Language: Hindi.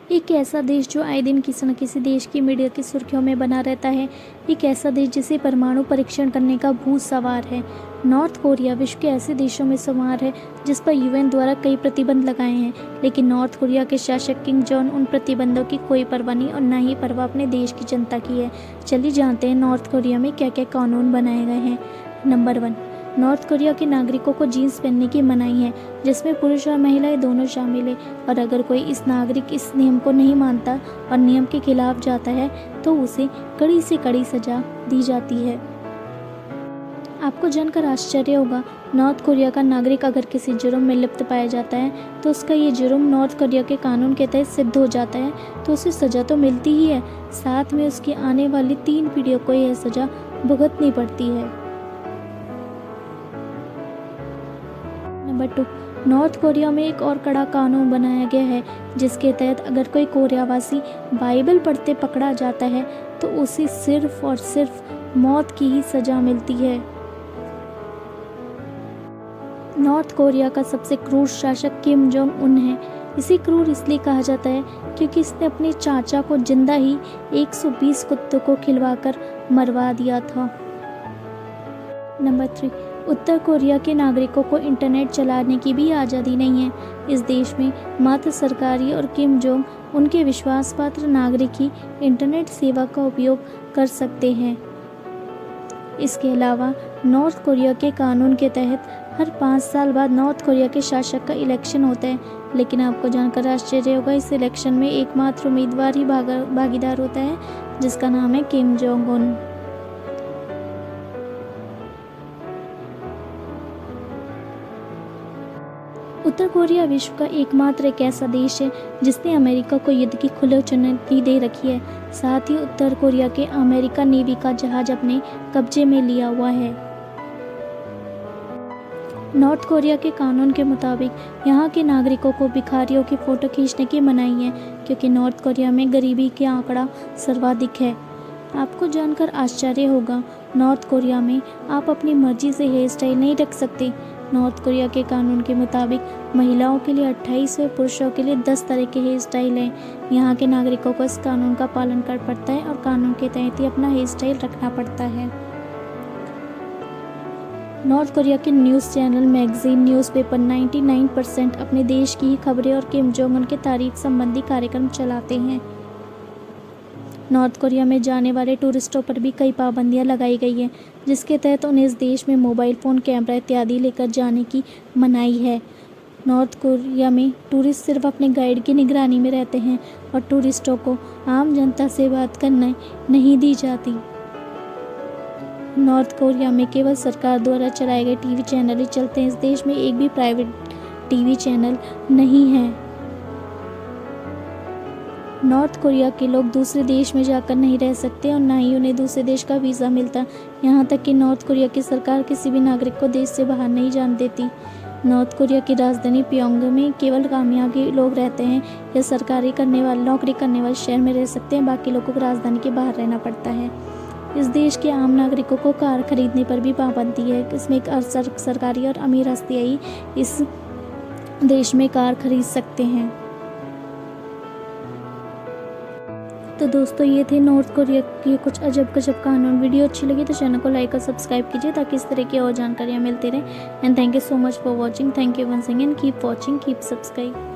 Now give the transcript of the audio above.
एक ऐसा देश जो आए दिन किसी न किसी देश की मीडिया की सुर्खियों में बना रहता है। एक ऐसा देश जिसे परमाणु परीक्षण करने का भूत सवार है। नॉर्थ कोरिया विश्व के ऐसे देशों में शुमार है जिस पर यूएन द्वारा कई प्रतिबंध लगाए हैं, लेकिन नॉर्थ कोरिया के शासक किम जोंग उन प्रतिबंधों की कोई परवाह नहीं और न ही परवाह अपने देश की जनता की है। चलिए जानते हैं नॉर्थ कोरिया में क्या क्या कानून बनाए गए हैं। नंबर 1, नॉर्थ कोरिया के नागरिकों को जीन्स पहनने की मनाही है, जिसमें पुरुष और महिलाएं दोनों शामिल है, और अगर कोई इस नागरिक इस नियम को नहीं मानता और नियम के खिलाफ जाता है तो उसे कड़ी से कड़ी सजा दी जाती है। आपको जानकर आश्चर्य होगा, नॉर्थ कोरिया का नागरिक अगर किसी जुर्म में लिप्त पाया जाता है तो उसका ये जुर्म नॉर्थ कोरिया के कानून के तहत सिद्ध हो जाता है तो उसे सजा तो मिलती ही है, साथ में उसकी आने वाली 3 पीढ़ियों को यह सजा भुगतनी पड़ती है। नंबर 2, नॉर्थ कोरिया में एक और कड़ा कानून बनाया गया है जिसके तहत अगर कोई कोरियावासी बाइबल पढ़ते पकड़ा जाता है तो उसे सिर्फ और सिर्फ मौत की ही सजा मिलती है। नॉर्थ कोरिया का सबसे क्रूर शासक किम जोंग उन है। इसे क्रूर इसलिए कहा जाता है क्योंकि इसने अपने चाचा को जिंदा ही 120 कुत्तों को खिलवाकर मरवा दिया था। नंबर 3, उत्तर कोरिया के नागरिकों को इंटरनेट चलाने की भी आज़ादी नहीं है। इस देश में मात्र सरकारी और किम जोंग उनके विश्वासपात्र नागरिक ही इंटरनेट सेवा का उपयोग कर सकते हैं। इसके अलावा नॉर्थ कोरिया के कानून के तहत हर 5 साल बाद नॉर्थ कोरिया के शासक का इलेक्शन होता है, लेकिन आपको जानकर आश्चर्य होगा, इस इलेक्शन में एकमात्र उम्मीदवार ही भागीदार होता है जिसका नाम है किम जोंग उन। उत्तर कोरिया विश्व का एकमात्र एक ऐसा देश है जिसने अमेरिका को युद्ध की खुली चुनौती दे रखी है। साथ ही उत्तर कोरिया के अमेरिका नेवी का जहाज अपने कब्जे में लिया हुआ है। नॉर्थ कोरिया के कानून के मुताबिक यहाँ के नागरिकों को भिखारियों की फ़ोटो खींचने की मनाही है क्योंकि नॉर्थ कोरिया में गरीबी का आंकड़ा सर्वाधिक है। आपको जानकर आश्चर्य होगा, नॉर्थ कोरिया में आप अपनी मर्जी से हेयर स्टाइल नहीं रख सकते। नॉर्थ कोरिया के कानून के मुताबिक महिलाओं के लिए 28 और पुरुषों के लिए 10 तरह के हेयर स्टाइल हैं। यहाँ के नागरिकों को इस कानून का पालन करना पड़ता है और कानून के तहत ही अपना हेयर स्टाइल रखना पड़ता है। नॉर्थ कोरिया के न्यूज़ चैनल, मैगजीन, न्यूज़पेपर 99% अपने देश की ही खबरें और किम जोंग उन के तारीख संबंधी कार्यक्रम चलाते हैं। नॉर्थ कोरिया में जाने वाले टूरिस्टों पर भी कई पाबंदियां लगाई गई हैं, जिसके तहत उन्हें इस देश में मोबाइल फ़ोन, कैमरा इत्यादि लेकर जाने की मनाही है। नॉर्थ कोरिया में टूरिस्ट सिर्फ अपने गाइड की निगरानी में रहते हैं और टूरिस्टों को आम जनता से बात करने नहीं दी जाती। नॉर्थ कोरिया में केवल सरकार द्वारा चलाए गए टीवी चैनल ही चलते हैं। इस देश में एक भी प्राइवेट टीवी चैनल नहीं है। नॉर्थ कोरिया के लोग दूसरे देश में जाकर नहीं रह सकते और ना ही उन्हें दूसरे देश का वीज़ा मिलता। यहाँ तक कि नॉर्थ कोरिया की सरकार किसी भी नागरिक को देश से बाहर नहीं जाने देती। नॉर्थ कोरिया की राजधानी प्योंगयांग में केवल कामयाबी लोग रहते हैं या नौकरी करने वाले शहर में रह सकते हैं, बाकी लोगों को राजधानी के बाहर रहना पड़ता है। इस देश के आम नागरिकों को कार खरीदने पर भी पाबंदी है। इसमें एक सरकारी और अमीर हस्तियाँ ही इस देश में कार खरीद सकते हैं। तो दोस्तों, ये थे नॉर्थ कोरिया की कुछ अजब गजब कानून। वीडियो अच्छी लगी तो चैनल को लाइक और सब्सक्राइब कीजिए ताकि इस तरह की और जानकारियाँ मिलती रहें। And thank you so much for watching. Thank you once again. Keep watching, keep subscribe.